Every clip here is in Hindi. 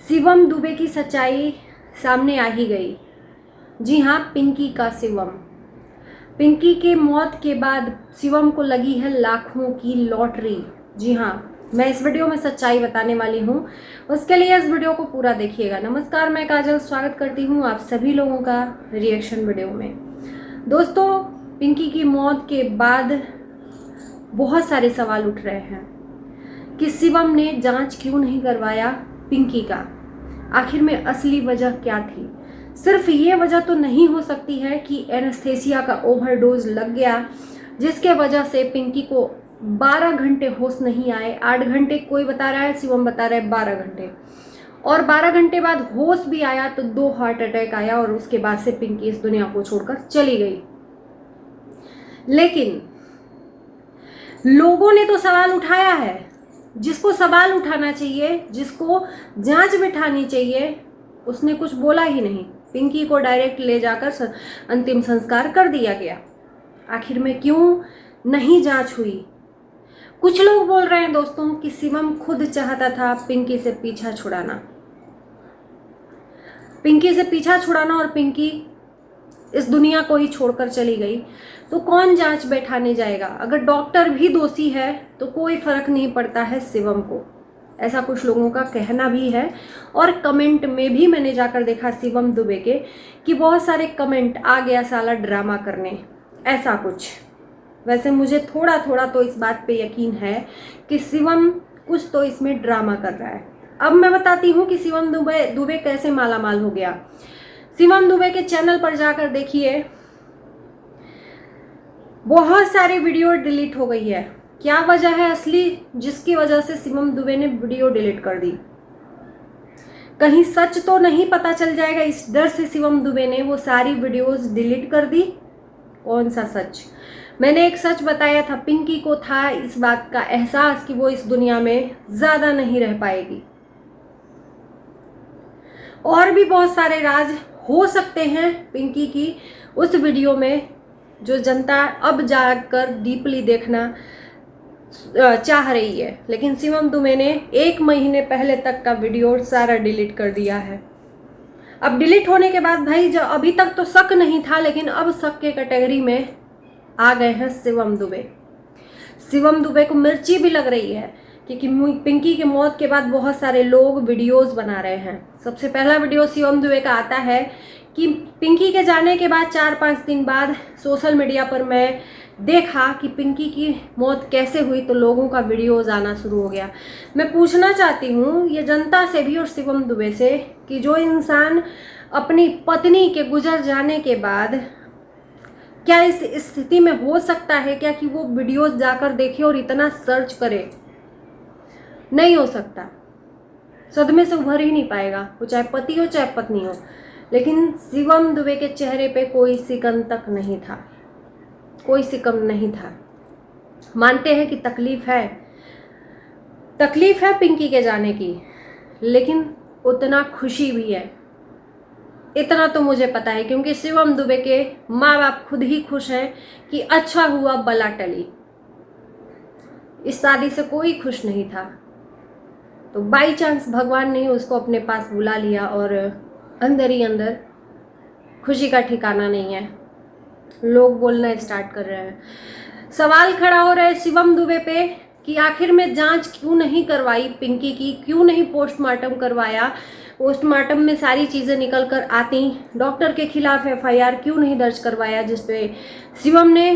शिवम दुबे की सच्चाई सामने आ ही गई। जी हाँ, पिंकी का शिवम। पिंकी के मौत के बाद शिवम को लगी है लाखों की लॉटरी। जी हाँ, मैं इस वीडियो में सच्चाई बताने वाली हूँ, उसके लिए इस वीडियो को पूरा देखिएगा। नमस्कार, मैं काजल स्वागत करती हूँ आप सभी लोगों का रिएक्शन वीडियो में। दोस्तों, पिंकी की मौत के बाद बहुत सारे सवाल उठ रहे हैं कि शिवम ने जांच क्यों नहीं करवाया पिंकी का। आखिर में असली वजह क्या थी? सिर्फ ये वजह तो नहीं हो सकती है कि एनेस्थेसिया का ओवरडोज लग गया, जिसके वजह से पिंकी को 12 घंटे होश नहीं आए। 8 घंटे कोई बता रहा है, शिवम बता रहा है 12 घंटे। और 12 घंटे बाद होश भी आया तो 2 हार्ट अटैक आया और उसके बाद से पिंकी इस दुनिया को छोड़कर चली गई। लेकिन लोगों ने तो सवाल उठाया है। जिसको सवाल उठाना चाहिए, जिसको जांच बिठानी चाहिए, उसने कुछ बोला ही नहीं। पिंकी को डायरेक्ट ले जाकर अंतिम संस्कार कर दिया गया। आखिर में क्यों नहीं जांच हुई? कुछ लोग बोल रहे हैं दोस्तों कि शिवम खुद चाहता था पिंकी से पीछा छुड़ाना, और पिंकी इस दुनिया को ही छोड़कर चली गई। तो कौन जांच बैठाने जाएगा? अगर डॉक्टर भी दोषी है तो कोई फर्क नहीं पड़ता है शिवम को, ऐसा कुछ लोगों का कहना भी है। और कमेंट में भी मैंने जाकर देखा शिवम दुबे के कि बहुत सारे कमेंट आ गया साला ड्रामा करने, ऐसा कुछ। वैसे मुझे थोड़ा थोड़ा तो इस बात पे यकीन है कि शिवम कुछ तो इसमें ड्रामा कर रहा है। अब मैं बताती हूँ कि शिवम दुबे कैसे मालामाल हो गया। शिवम दुबे के चैनल पर जाकर देखिए, बहुत सारी वीडियो डिलीट हो गई है। क्या वजह है असली जिसकी वजह से शिवम दुबे ने वीडियो डिलीट कर दी? कहीं सच तो नहीं पता चल जाएगा, इस डर से शिवम दुबे ने वो सारी वीडियोस डिलीट कर दी। कौन सा सच? मैंने एक सच बताया था, पिंकी को था इस बात का एहसास कि वो इस दुनिया में ज्यादा नहीं रह पाएगी। और भी बहुत सारे राज हो सकते हैं पिंकी की उस वीडियो में, जो जनता अब जाकर डीपली देखना चाह रही है। लेकिन शिवम दुबे ने 1 महीने पहले तक का वीडियो सारा डिलीट कर दिया है। अब डिलीट होने के बाद भाई, जो अभी तक तो शक नहीं था, लेकिन अब शक के कैटेगरी में आ गए हैं शिवम दुबे। शिवम दुबे को मिर्ची भी लग रही है क्योंकि पिंकी की मौत के बाद बहुत सारे लोग वीडियोस बना रहे हैं। सबसे पहला वीडियो शिवम दुबे का आता है कि पिंकी के जाने के बाद 4-5 दिन बाद सोशल मीडिया पर मैं देखा कि पिंकी की मौत कैसे हुई, तो लोगों का वीडियोस आना शुरू हो गया। मैं पूछना चाहती हूँ ये जनता से भी और शिवम दुबे से कि जो इंसान अपनी पत्नी के गुजर जाने के बाद, क्या इस स्थिति में हो सकता है क्या कि वो वीडियोस जाकर देखे और इतना सर्च करे? नहीं हो सकता। सदमे से उभर ही नहीं पाएगा, वो चाहे पति हो चाहे पत्नी हो। लेकिन शिवम दुबे के चेहरे पे कोई सिकन तक नहीं था, कोई सिकम नहीं था। मानते हैं कि तकलीफ है पिंकी के जाने की, लेकिन उतना खुशी भी है, इतना तो मुझे पता है। क्योंकि शिवम दुबे के माँ बाप खुद ही खुश हैं कि अच्छा हुआ बला टली। इस शादी से कोई खुश नहीं था, तो बाई चांस भगवान ने उसको अपने पास बुला लिया और अंदर ही अंदर खुशी का ठिकाना नहीं है। लोग बोलना स्टार्ट कर रहे हैं, सवाल खड़ा हो रहा है शिवम दुबे पे कि आखिर में जांच क्यों नहीं करवाई पिंकी की, क्यों नहीं पोस्टमार्टम करवाया? पोस्टमार्टम में सारी चीज़ें निकल कर आती, डॉक्टर के खिलाफ FIR क्यों नहीं दर्ज करवाया? जिसपे शिवम ने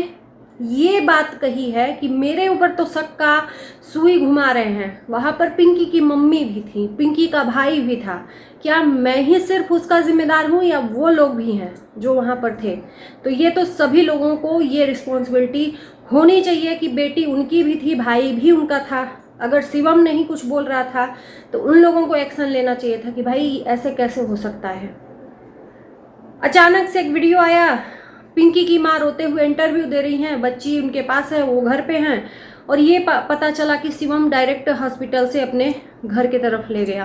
ये बात कही है कि मेरे ऊपर तो शक का सुई घुमा रहे हैं। वहाँ पर पिंकी की मम्मी भी थी, पिंकी का भाई भी था। क्या मैं ही सिर्फ उसका जिम्मेदार हूँ या वो लोग भी हैं जो वहाँ पर थे? तो ये तो सभी लोगों को ये रिस्पॉन्सिबिलिटी होनी चाहिए कि बेटी उनकी भी थी, भाई भी उनका था। अगर शिवम नहीं कुछ बोल रहा था तो उन लोगों को एक्शन लेना चाहिए था कि भाई ऐसे कैसे हो सकता है। अचानक से एक वीडियो आया, पिंकी की माँ रोते हुए इंटरव्यू दे रही हैं, बच्ची उनके पास है, वो घर पे हैं, और ये पता चला कि शिवम डायरेक्ट हॉस्पिटल से अपने घर की तरफ ले गया।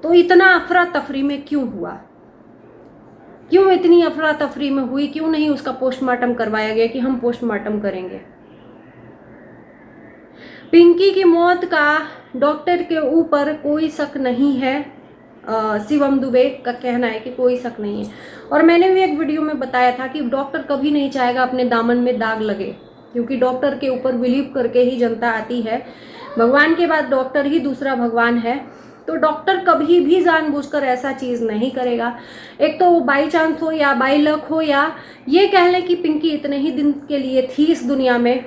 तो इतना अफरा तफरी में क्यों हुआ? क्यों इतनी अफरा तफरी में हुई? क्यों नहीं उसका पोस्टमार्टम करवाया गया कि हम पोस्टमार्टम करेंगे? पिंकी की मौत का डॉक्टर के ऊपर कोई शक नहीं है। शिवम दुबे का कहना है कि कोई शक नहीं है। और मैंने भी एक वीडियो में बताया था कि डॉक्टर कभी नहीं चाहेगा अपने दामन में दाग लगे, क्योंकि डॉक्टर के ऊपर बिलीव करके ही जनता आती है। भगवान के बाद डॉक्टर ही दूसरा भगवान है। तो डॉक्टर कभी भी जानबूझकर ऐसा चीज़ नहीं करेगा। एक तो बाई चांस हो या बाई लक हो, या ये कह लें कि पिंकी इतने ही दिन के लिए थी इस दुनिया में,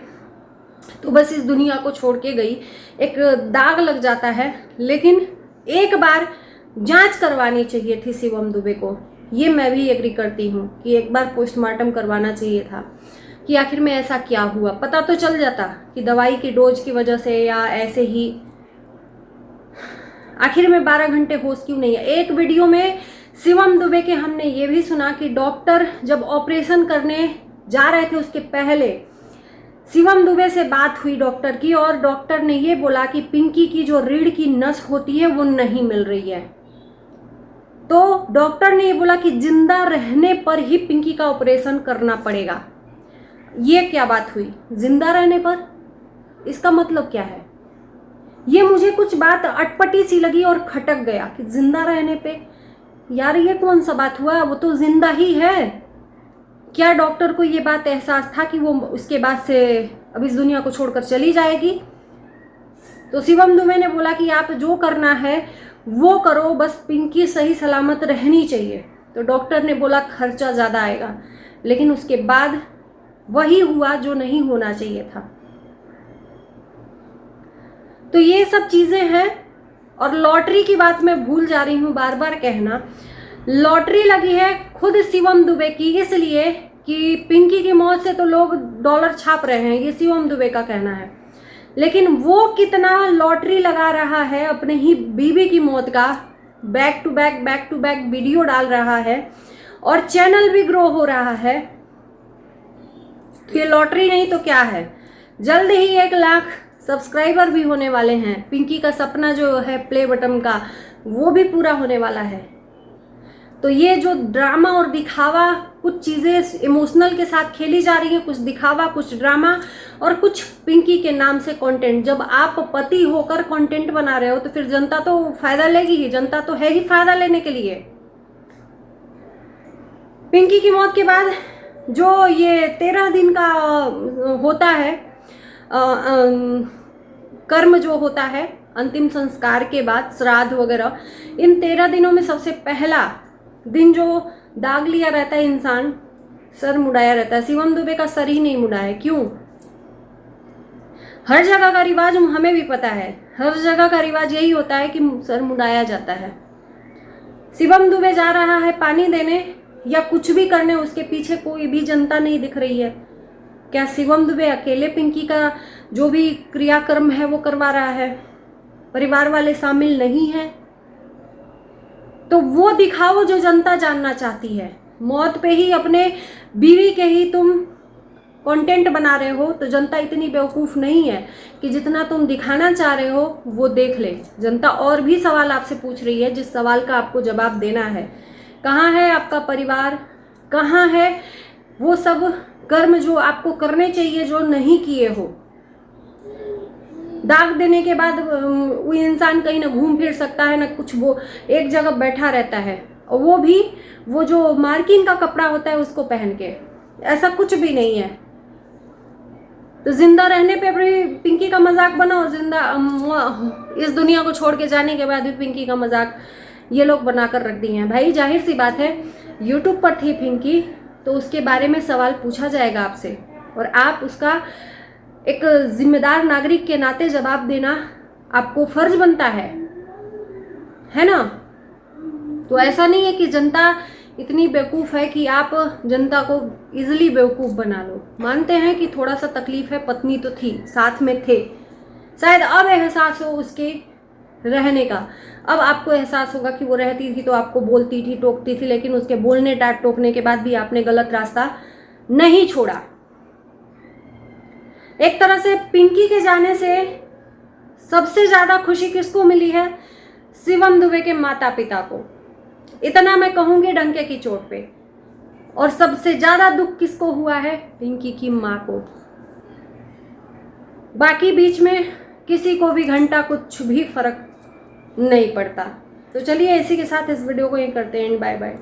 तो बस इस दुनिया को छोड़ के गई, एक दाग लग जाता है। लेकिन एक बार जांच करवानी चाहिए थी शिवम दुबे को, ये मैं भी एग्री करती हूँ कि एक बार पोस्टमार्टम करवाना चाहिए था कि आखिर में ऐसा क्या हुआ। पता तो चल जाता कि दवाई की डोज की वजह से या ऐसे ही। आखिर में 12 घंटे होश क्यों नहीं है। एक वीडियो में शिवम दुबे के हमने ये भी सुना कि डॉक्टर जब ऑपरेशन करने जा रहे थे उसके पहले शिवम दुबे से बात हुई डॉक्टर की, और डॉक्टर ने ये बोला कि पिंकी की जो रीढ़ की नस होती है वो नहीं मिल रही है। तो डॉक्टर ने ये बोला कि जिंदा रहने पर ही पिंकी का ऑपरेशन करना पड़ेगा। ये क्या बात हुई जिंदा रहने पर? इसका मतलब क्या है? ये मुझे कुछ बात अटपटी सी लगी और खटक गया कि जिंदा रहने पे, यार ये कौन सा बात हुआ? वो तो जिंदा ही है। क्या डॉक्टर को ये बात एहसास था कि वो उसके बाद से अब इस दुनिया को छोड़कर चली जाएगी? तो शिवम दुबे ने बोला कि आप जो करना है वो करो, बस पिंकी सही सलामत रहनी चाहिए। तो डॉक्टर ने बोला खर्चा ज़्यादा आएगा, लेकिन उसके बाद वही हुआ जो नहीं होना चाहिए था। तो ये सब चीज़ें हैं। और लॉटरी की बात मैं भूल जा रही हूँ बार बार कहना। लॉटरी लगी है खुद शिवम दुबे की, इसलिए कि पिंकी की मौत से तो लोग डॉलर छाप रहे हैं, ये शिवम दुबे का कहना है। लेकिन वो कितना लॉटरी लगा रहा है अपने ही बीवी की मौत का, बैक टू बैक वीडियो डाल रहा है और चैनल भी ग्रो हो रहा है। तो ये लॉटरी नहीं तो क्या है? जल्द ही 1 लाख सब्सक्राइबर भी होने वाले हैं। पिंकी का सपना जो है प्ले बटन का, वो भी पूरा होने वाला है। तो ये जो ड्रामा और दिखावा, कुछ चीज़ें इमोशनल के साथ खेली जा रही है, कुछ दिखावा, कुछ ड्रामा और कुछ पिंकी के नाम से कंटेंट। जब आप पति होकर कंटेंट बना रहे हो तो फिर जनता तो फायदा लेगी ही, जनता तो है ही फायदा लेने के लिए। पिंकी की मौत के बाद जो ये 13 दिन का होता है कर्म जो होता है अंतिम संस्कार के बाद, श्राद्ध वगैरह, इन 13 दिनों में सबसे पहला दिन जो दाग लिया रहता है इंसान, सर मुड़ाया रहता है। शिवम दुबे का सर ही नहीं मुड़ा है, क्यों? हर जगह का रिवाज हमें भी पता है, हर जगह का रिवाज यही होता है कि सर मुड़ाया जाता है। शिवम दुबे जा रहा है पानी देने या कुछ भी करने, उसके पीछे कोई भी जनता नहीं दिख रही है। क्या शिवम दुबे अकेले पिंकी का जो भी क्रियाक्रम है वो करवा रहा है? परिवार वाले शामिल नहीं हैं? तो वो दिखाओ जो जनता जानना चाहती है। मौत पे ही अपने बीवी के ही तुम कंटेंट बना रहे हो, तो जनता इतनी बेवकूफ़ नहीं है कि जितना तुम दिखाना चाह रहे हो वो देख ले। जनता और भी सवाल आपसे पूछ रही है, जिस सवाल का आपको जवाब देना है। कहाँ है आपका परिवार? कहाँ है वो सब कर्म जो आपको करने चाहिए, जो नहीं किए हो? दाग देने के बाद वो इंसान कहीं ना घूम फिर सकता है ना कुछ, वो एक जगह बैठा रहता है, और वो भी वो जो मार्किन का कपड़ा होता है उसको पहन के। ऐसा कुछ भी नहीं है। तो जिंदा रहने पे भी पिंकी का मजाक बना, और इस दुनिया को छोड़ के जाने के बाद भी पिंकी का मजाक ये लोग बनाकर रख दिए हैं। भाई जाहिर सी बात है, यूट्यूब पर थी पिंकी तो उसके बारे में सवाल पूछा जाएगा आपसे, और आप उसका एक जिम्मेदार नागरिक के नाते जवाब देना आपको फर्ज बनता है ना? तो ऐसा नहीं है कि जनता इतनी बेवकूफ़ है कि आप जनता को इजीली बेवकूफ़ बना लो। मानते हैं कि थोड़ा सा तकलीफ है, पत्नी तो थी, साथ में थे, शायद अब एहसास हो उसके रहने का। अब आपको एहसास होगा कि वो रहती थी तो आपको बोलती थी, टोकती थी, लेकिन उसके बोलने डांट टोकने के बाद भी आपने गलत रास्ता नहीं छोड़ा। एक तरह से पिंकी के जाने से सबसे ज़्यादा खुशी किसको मिली है? शिवम दुबे के माता पिता को। इतना मैं कहूँगी डंके की चोट पे। और सबसे ज़्यादा दुख किसको हुआ है? पिंकी की माँ को। बाकी बीच में किसी को भी घंटा कुछ भी फर्क नहीं पड़ता। तो चलिए इसी के साथ इस वीडियो को ये करते हैं एंड बाय बाय।